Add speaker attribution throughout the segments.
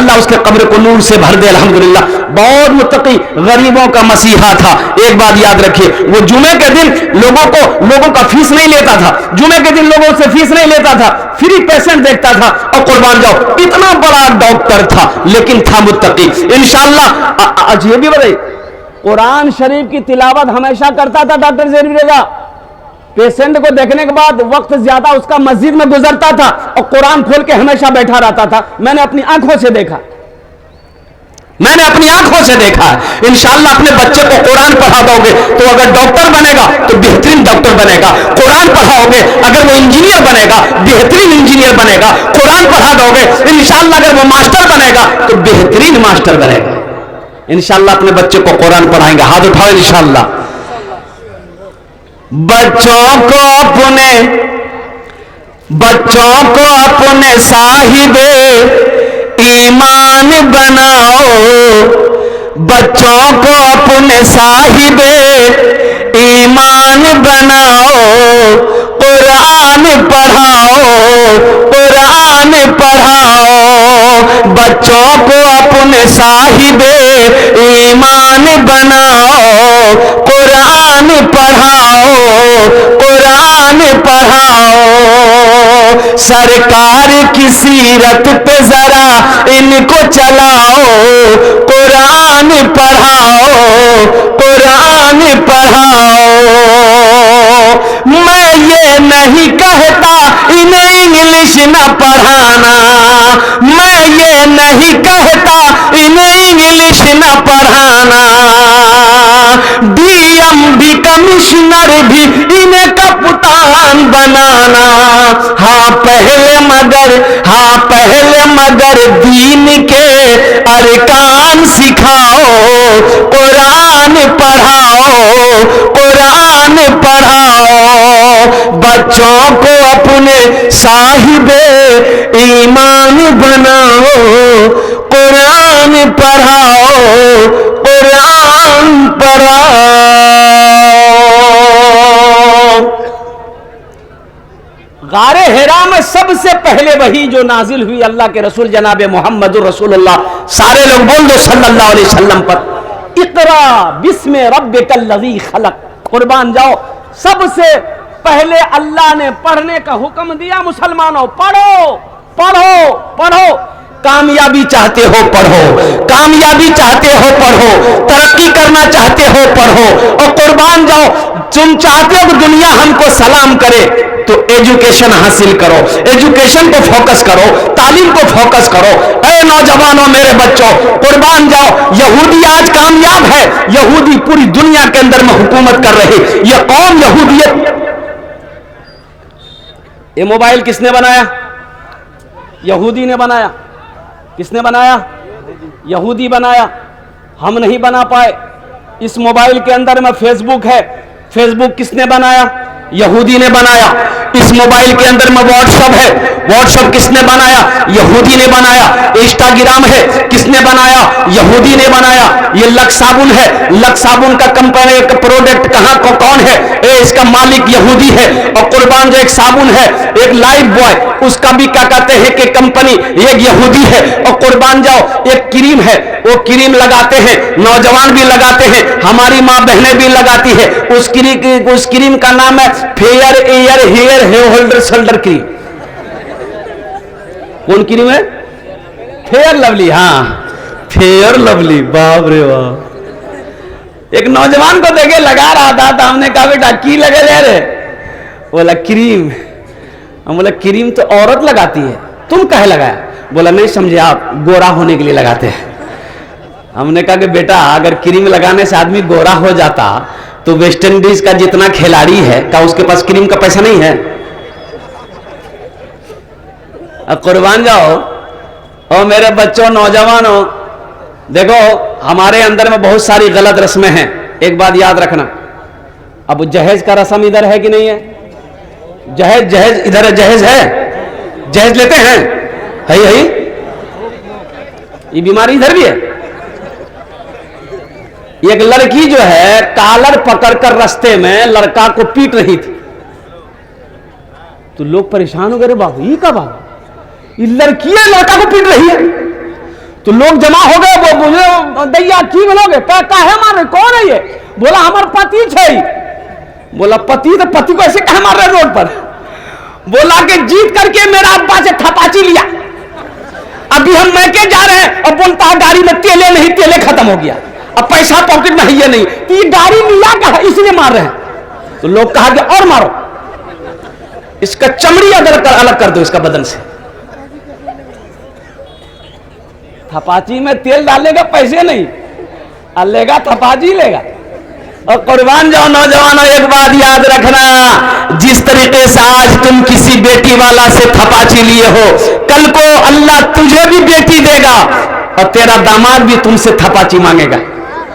Speaker 1: अल्लाह उसके कब्र को नूर से भर दे। अल्हम्दुलिल्लाह, बहुत मुत्तकी, गरीबों का मसीहा था। एक बात याद रखिए, वो जुमे के दिन लोगों का फीस नहीं लेता था, जुमे के दिन लोगों से फीस नहीं लेता था, फ्री पेशेंट देखता था। और कुर्बान जाओ, इतना बड़ा डॉक्टर था लेकिन था मुत्तकी। इंशाअल्लाह आज ये भी बताइए, कुरान शरीफ की तिलावत हमेशा करता था डॉक्टर ज़हीर रज़ा। पेशेंट को देखने के बाद वक्त ज्यादा उसका मस्जिद में गुजरता था और कुरान खोल के हमेशा बैठा रहता था। मैंने अपनी आंखों से देखा, मैंने अपनी आंखों से देखा है। इंशाअल्लाह अपने बच्चे को कुरान पढ़ा दोगे तो अगर डॉक्टर बनेगा तो बेहतरीन डॉक्टर बनेगा। कुरान पढ़ाओगे अगर वो इंजीनियर बनेगा, बेहतरीन इंजीनियर बनेगा। कुरान पढ़ा दोगे इंशाअल्लाह अगर वो मास्टर बनेगा तो बेहतरीन मास्टर बनेगा। इंशाअल्लाह अपने बच्चे को कुरान पढ़ाएंगे। हाथ उठाओ इंशाअल्लाह। बच्चों को अपने साहिबे ईमान बनाओ, बच्चों को अपने साहिबे ईमान बनाओ। कुरान पढ़ाओ, कुरान पढ़ाओ, बच्चों को अपने साहिबे ईमान बनाओ। कुरान पढ़ाओ, कुरान पढ़ाओ। सरकार की सीरत पे जरा इनको चलाओ। कुरान पढ़ाओ, कुरान पढ़ाओ। मैं ये नहीं कहता इन्हें इंग्लिश न पढ़ाना, मैं ये नहीं कहता इन्हें इंग्लिश न पढ़ाना। डीएम भी, कमिश्नर भी इन्हें कप्तान बनाना। हाँ पहले मगर दीन के अरकान सिखाओ। कुरान पढ़ाओ, कुरान पढ़ाओ। बच्चों को अपने साहिबे ईमान बनाओ। कुरान पढ़ाओ, कुरान पढ़ाओ। गारे हिरा में सबसे पहले वही जो नाजिल हुई अल्लाह के रसूल जनाब मोहम्मदुर रसूलुल्लाह, सारे लोग बोल दो सल्लल्लाहु अलैहि वसल्लम पर। इक़रा बिस्मि रब्बिकल लज़ी खलक। कुर्बान जाओ, सबसे पहले अल्लाह ने पढ़ने का हुक्म दिया। मुसलमानों पढ़ो, पढ़ो, पढ़ो। कामयाबी चाहते हो पढ़ो, कामयाबी चाहते हो पढ़ो, तरक्की करना चाहते हो पढ़ो। और कुर्बान जाओ, तुम चाहते हो कि दुनिया हमको सलाम करे तो एजुकेशन हासिल करो, एजुकेशन को फोकस करो, तालीम को फोकस करो। ऐ नौजवानों, मेरे बच्चों, कुर्बान जाओ, यहूदी आज कामयाब है। यहूदी पूरी दुनिया के अंदर में हुकूमत कर रही। यह कौम यहूदियत। ये मोबाइल किसने बनाया? यहूदी ने बनाया। किसने बनाया? यहूदी बनाया। हम नहीं बना पाए। इस मोबाइल के अंदर में फेसबुक है। फेसबुक किसने बनाया? यहूदी ने बनाया। इस मोबाइल के अंदर में व्हाट्सएप है। व्हाट्सएप किसने बनाया? यहूदी ने बनाया। इंस्टाग्राम है, किसने बनाया? यहूदी ने बनाया। ये लक्स साबुन है, लक्स साबुन का कंपनी का प्रोडक्ट कहां को कौन है? इसका मालिक यहूदी है। और कुर्बान जो एक साबुन है, एक लाइफ बॉय, उसका भी क्या कहते हैं कि कंपनी एक यहूदी है। और कुर्बान जाओ, एक क्रीम है, वो क्रीम लगाते हैं, नौजवान भी लगाते हैं, हमारी माँ बहनें भी लगाती है। उस क्रीम का नाम है fair air hair holder shoulder cream. कौन क्रीम है? Fair Lovely. हाँ, फेयर लवली। बाप रे बाप। एक नौजवान को देखे लगा रहा था तो हमने कहा बेटा की लगे ले रे? बोला क्रीम। हम बोला क्रीम तो औरत लगाती है, तुम कहे लगाया? बोला नहीं समझे आप, गोरा होने के लिए लगाते हैं। हमने कहा कि बेटा अगर क्रीम लगाने से आदमी गोरा हो जाता तो वेस्ट इंडीज का जितना खिलाड़ी है क्या उसके पास क्रीम का पैसा नहीं है? अब कुर्बान जाओ। और मेरे बच्चों, नौजवानों, देखो हमारे अंदर में बहुत सारी गलत रस्में हैं। एक बात याद रखना, अब जहेज का रस्म इधर है कि नहीं है? जहेज इधर है, जहेज है, जहेज लेते हैं, है। ये बीमारी इधर भी है। एक लड़की जो है कॉलर पकड़कर रास्ते में लड़का को पीट रही थी, तो लोग परेशान हो गए, बाबू ये क्या बात, ये लड़की है लड़का को पीट रही है। तो लोग जमा हो गए, वो बोले दैया की बोलोगे, काहे मार रहे, कौन है ये? बोला हमार पति है। बोला पति, तो पति को ऐसे कहे मार रहे रोड पर? बोला कि जीत करके मेरा अब्बा से थपाची लिया, अभी हम मैके जा रहे हैं, और बोलता है गाड़ी में तेले नहीं, तेले खत्म हो गया, अब पैसा पॉकेट में है ये नहीं, तो ये गाड़ी लिया क्या है, इसलिए मार रहे हैं। तो लोग कहा कि और मारो, इसका चमड़ी अलग कर दो इसका बदन से। थपाची में तेल डालेगा, पैसे नहीं, लेगा थपाची लेगा। और कुर्बान जाओ नौजवानों, एक बात याद रखना, जिस तरीके से आज तुम किसी बेटी वाला से थपाची लिए हो, कल को अल्लाह तुझे भी बेटी देगा और तेरा दामाद भी तुमसे थपाची मांगेगा।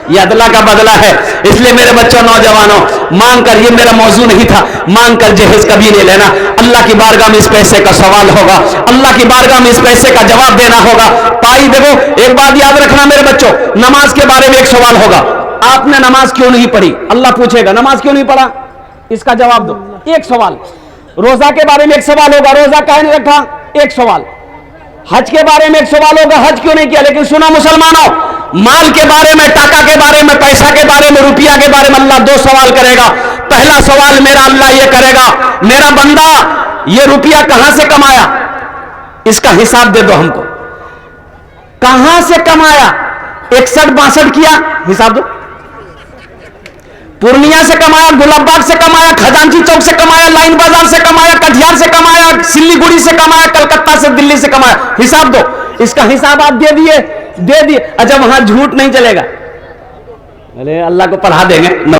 Speaker 1: ये अदला का बदला है। इसलिए मेरे बच्चों नौजवानों, मांग कर, ये मेरा मौजू नहीं था, मांग कर जहेज कभी नहीं लेना। अल्लाह की बारगाह में इस पैसे का सवाल होगा, अल्लाह की बारगाह में इस पैसे का जवाब देना होगा। पाई देखो, एक बात याद रखना मेरे बच्चों, नमाज के बारे में एक सवाल होगा, आपने नमाज क्यों नहीं पढ़ी? अल्लाह पूछेगा नमाज क्यों नहीं पढ़ा, इसका जवाब दो, एक सवाल। रोजा के बारे में एक सवाल होगा, रोजा काहे नहीं रखा, एक सवाल। हज के बारे में एक सवाल होगा, हज क्यों नहीं किया। लेकिन सुनो मुसलमानों, माल के बारे में, टाका के बारे में, पैसा के बारे में, रुपया के बारे में अल्लाह दो सवाल करेगा। पहला सवाल मेरा अल्लाह ये करेगा, मेरा बंदा ये रुपया कहां से कमाया, इसका हिसाब दे दो हमको। कहां से कमाया, 61-62 किया, हिसाब दो। पूर्णिया से कमाया, गुलाबबाग से कमाया, खजांची चौक से कमाया, लाइन बाजार से कमाया, कटिहार से कमाया, सिल्लीगुड़ी से कमाया, कलकत्ता से, दिल्ली से कमाया, हिसाब दो। इसका हिसाब आप दे दिए। अच्छा, वहां झूठ नहीं चलेगा, अरे अल्लाह को पढ़ा देंगे।